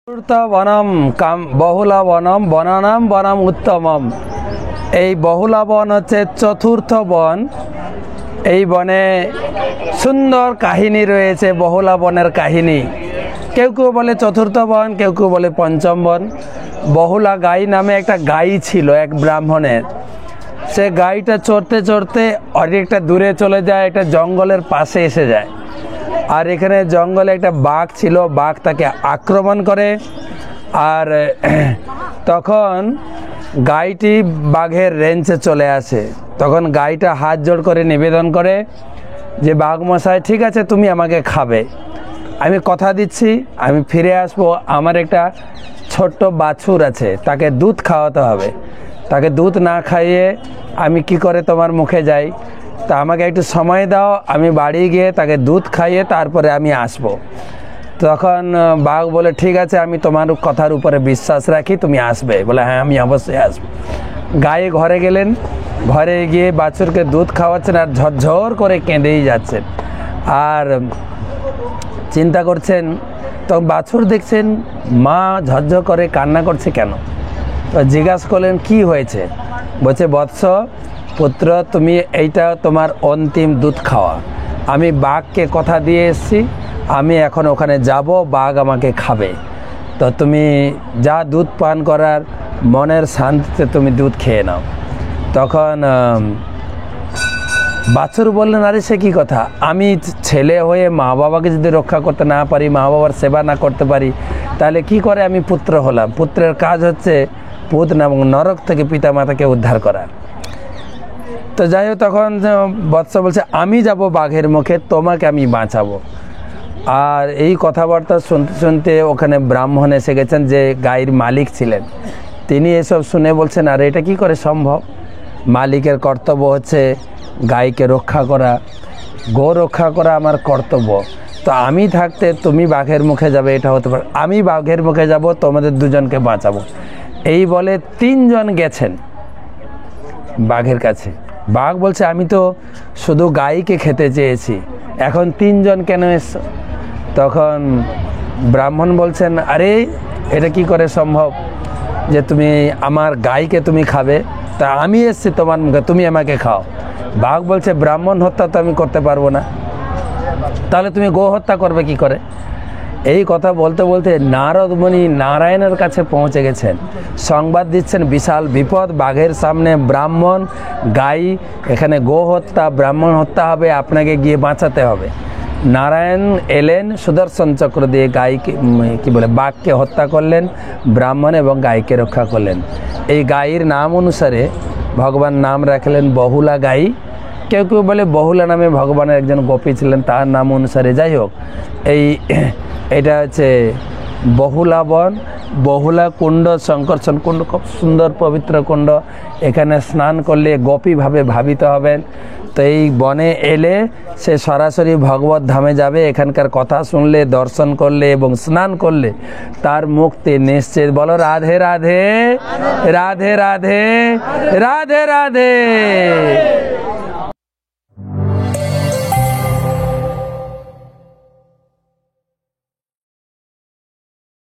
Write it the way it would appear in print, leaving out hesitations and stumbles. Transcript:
চতুর্থ বনম কাম বহুলা বনম বনানাম বনম উত্তমম। এই বহুলা বন হচ্ছে চতুর্থ বন। এই বনে সুন্দর কাহিনী রয়েছে, বহুলা বনের কাহিনী। কেউ কেউ বলে চতুর্থ বন, কেউ কেউ বলে পঞ্চম বন। বহুলা গাই নামে একটা গাই ছিল এক ব্রাহ্মণের। সে গাইটা চড়তে চড়তে অনেকটা দূরে চলে যায়, একটা জঙ্গলের পাশে এসে যায়। আর এখানে জঙ্গলে একটা বাঘ ছিল, বাঘ তাকে আক্রমণ করে। আর তখন গাইটি বাঘের রেঞ্চে চলে আসে। তখন গাইটা হাত জোড় করে নিবেদন করে যে বাঘ মশাই, ঠিক আছে, তুমি আমাকে খাবে, আমি কথা দিচ্ছি আমি ফিরে আসবো। আমার একটা ছোট্ট বাছুর আছে, তাকে দুধ খাওয়াতে হবে, তাকে দুধ না খাইয়ে আমি কি করে তোমার মুখে যাই? তা আমাকে একটু সময় দাও, আমি বাড়ি গিয়ে তাকে দুধ খাইয়ে তারপরে আমি আসব। তখন বাঘ বলে, ঠিক আছে, আমি তোমার কথার উপরে বিশ্বাস রাখি, তুমি আসবে। বলে, হ্যাঁ, আমি অবশ্যই আসবো। গায়ে ঘরে গেলেন, ঘরে গিয়ে বাছুরকে দুধ খাওয়াচ্ছেন আর ঝরঝর করে কেঁদেই যাচ্ছেন আর চিন্তা করছেন। তখন বাছুর দেখছেন মা ঝরঝর করে কান্না করছে কেন? তো জিজ্ঞাসা করলেন, কি হয়েছে? বলছে, বৎস পুত্র, তুমি এইটা তোমার অন্তিম দুধ খাওয়া। আমি বাঘকে কথা দিয়ে এসেছি, আমি এখন ওখানে যাব, বাঘ আমাকে খাবে। তো তুমি যা দুধ পান করার, মনের শান্তিতে তুমি দুধ খেয়ে নাও। তখন বাছুর বললেন, আরে সে কী কথা, আমি ছেলে হয়ে মা বাবাকে যদি রক্ষা করতে না পারি, মা বাবার সেবা না করতে পারি, তাহলে কি করে আমি পুত্র হলাম? পুত্রের কাজ হচ্ছে পুত্র এবং নরক থেকে পিতা মাতাকে উদ্ধার করা। তো যাই হোক, তখন বৎস বলছে, আমি যাব বাঘের মুখে, তোমাকে আমি বাঁচাবো। আর এই কথাবার্তা শুনতে শুনতে ওখানে ব্রাহ্মণ এসে গেছেন, যে গায়ের মালিক ছিলেন। তিনি এসব শুনে বলছেন, আর এটা কি করে সম্ভব? মালিকের কর্তব্য হচ্ছে গাইকে রক্ষা করা, গো রক্ষা করা আমার কর্তব্য। তো আমি থাকতে তুমি বাঘের মুখে যাবে, এটা হতে পারে। আমি বাঘের মুখে যাব, তোমাদের দুজনকে বাঁচাবো। এই বলে 3 জন গেছেন বাঘের কাছে। বাঘ বলছে, আমি তো শুধু গাইকে খেতে চেয়েছি, এখন 3 জন কেন এসছো? তখন ব্রাহ্মণ বলছেন, আরে এটা কি করে সম্ভব যে তুমি আমার গাইকে তুমি খাবে? তা আমি এসছি তোমার মুখে, তুমি আমাকে খাও। বাঘ বলছে, ব্রাহ্মণ হত্যা তো আমি করতে পারবো না, তাহলে তুমি গো হত্যা করবে কি করে? এই কথা বলতে বলতে নারদ মুনি নারায়ণের কাছে পৌঁছে গেছেন, সংবাদ দিচ্ছেন বিশাল বিপদ, বাঘের সামনে ব্রাহ্মণ, গাই, এখানে গো হত্যা, ব্রাহ্মণ হত্যা হবে, আপনাকে গিয়ে বাঁচাতে হবে। নারায়ণ এলেন, সুদর্শন চক্র দিয়ে গাইকে বাঘকে হত্যা করলেন, ব্রাহ্মণ এবং গাইকে রক্ষা করলেন। এই গাইয়ের নাম অনুসারে ভগবান নাম রাখলেন বহুলা গাই। কেউ কেউ বলে বহুলা নামে ভগবানের একজন গোপী ছিলেন, তার নাম অনুসারে। যাই হোক, এটা হচ্ছে বহুলা বন, বহুলা কুণ্ড, শঙ্কর্ষণ কুণ্ড, খুব সুন্দর পবিত্র কুণ্ড। এখানে স্নান করলে গোপীভাবে ভাবিত হবেন। তো এই বনে এলে সে সরাসরি ভগবত ধামে যাবে। এখানকার কথা শুনলে, দর্শন করলে এবং স্নান করলে তার মুক্তি নিশ্চিত। বলো রাধে রাধে, রাধে রাধে, রাধে রাধে।